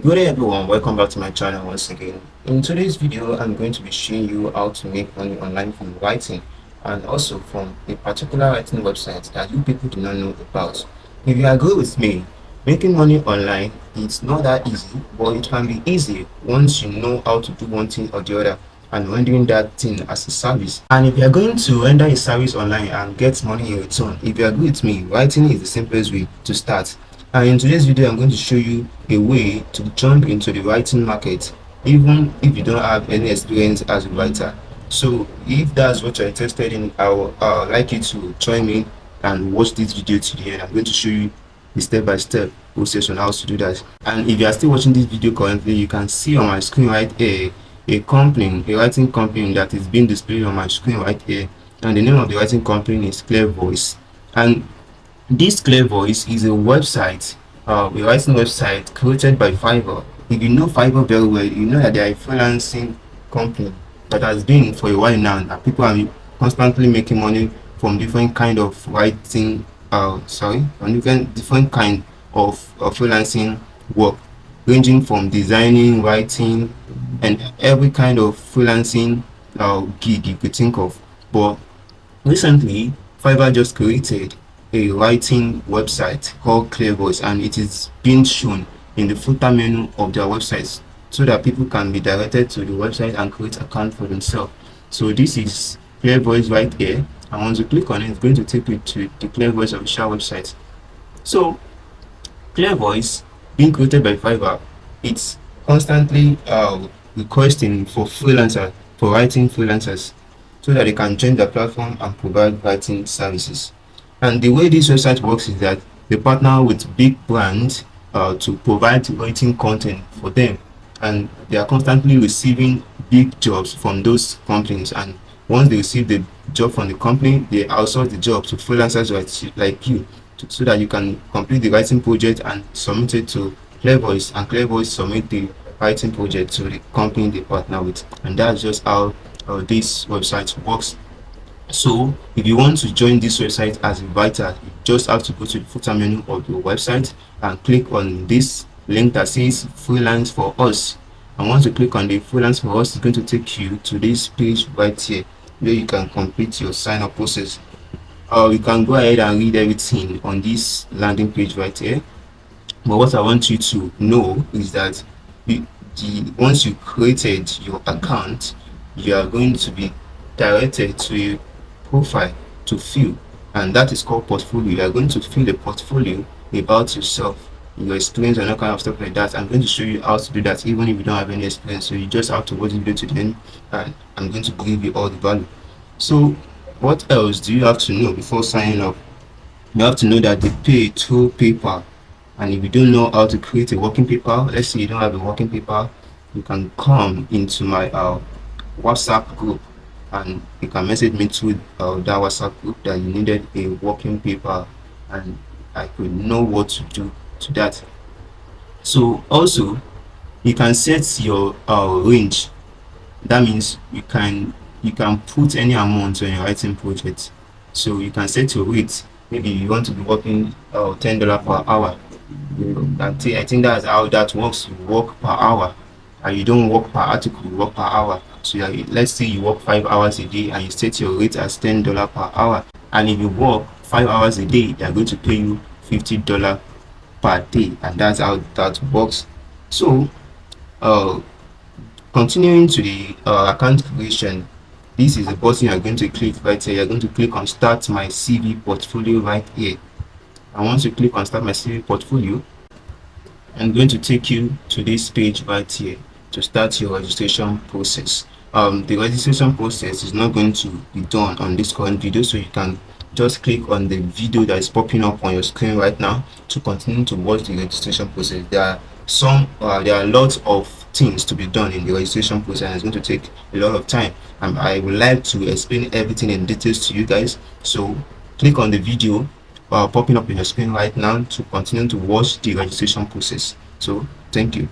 Good day everyone, welcome back to my channel once again. In today's video, I'm going to be showing you how to make money online from writing and also from a particular writing website that you people do not know about. If you agree with me, making money online is not that easy, but it can be easy once you know how to do one thing or the other and rendering that thing as a service. And if you are going to render a service online and get money in return, if you agree with me, writing is the simplest way to start. And in today's video, I'm going to show you a way to jump into the writing market even if you don't have any experience as a writer. So if that's what you're interested in, I would like you to join me and watch this video today, and I'm going to show you the step-by-step process on how to do that. And if you are still watching this video currently, you can see on my screen right here a writing company that is being displayed on my screen right here, and the name of the writing company is Clear Voice. And this Clear Voice is a website, a writing website created by Fiverr. If you know Fiverr very well, you know that they are a freelancing company that has been for a while now, and people are constantly making money from different kind of writing, from different kind of freelancing work, ranging from designing, writing, and every kind of freelancing gig you could think of. But recently, Fiverr just created a writing website called Clear Voice, and it is being shown in the footer menu of their websites so that people can be directed to the website and create account for themselves. So this is Clear Voice right here, and once you click on it, it's going to take you to the Clear Voice official website. So Clear Voice, being created by Fiverr, it's constantly requesting for writing freelancers, so that they can join the platform and provide writing services. And the way this website works is that they partner with big brands to provide writing content for them, and they are constantly receiving big jobs from those companies. And once they receive the job from the company, they outsource the job to freelancers like you, so that you can complete the writing project and submit it to Clear Voice, and Clear Voice submit the writing project to the company they partner with. And that's just how this website works. So if you want to join this website as a writer, you just have to go to the footer menu of your website and click on this link that says freelance for us. And once you click on the freelance for us, it's going to take you to this page right here where you can complete your sign up process. You can go ahead and read everything on this landing page right here. But what I want you to know is that once you created your account, you are going to be directed to a profile to fill, and that is called portfolio. You are going to fill a portfolio about yourself, your experience, and all kind of stuff like that. I'm going to show you how to do that even if you don't have any experience. So you just have to watch the video to the end, and I'm going to give you all the value. So what else do you have to know before signing up? You have to know that they pay through PayPal. And if you don't know how to create a working paper, let's say you don't have a working paper, you can come into my WhatsApp group, and you can message me through that WhatsApp group that you needed a working paper, and I could know what to do to that. So also, you can set your range. That means you can put any amount on your writing project. So you can set your rate. Maybe you want to be working $10 per hour. I think that's how that works. You work per hour, and you don't work per article, you work per hour. So let's say you work 5 hours a day and you set your rate as $10 per hour, and if you work 5 hours a day, they are going to pay you $50 per day, and that's how that works. So continuing to the account creation, this is the button you are going to click right here. You're going to click on start my CV portfolio right here, and once you click on start my CV portfolio, I'm going to take you to this page right here to start your registration process. The registration process is not going to be done on this current video, so you can just click on the video that is popping up on your screen right now to continue to watch the registration process. There are lots of things to be done in the registration process, and it's going to take a lot of time, and I would like to explain everything in details to you guys. So click on the video popping up on your screen right now to continue to watch the registration process. So thank you.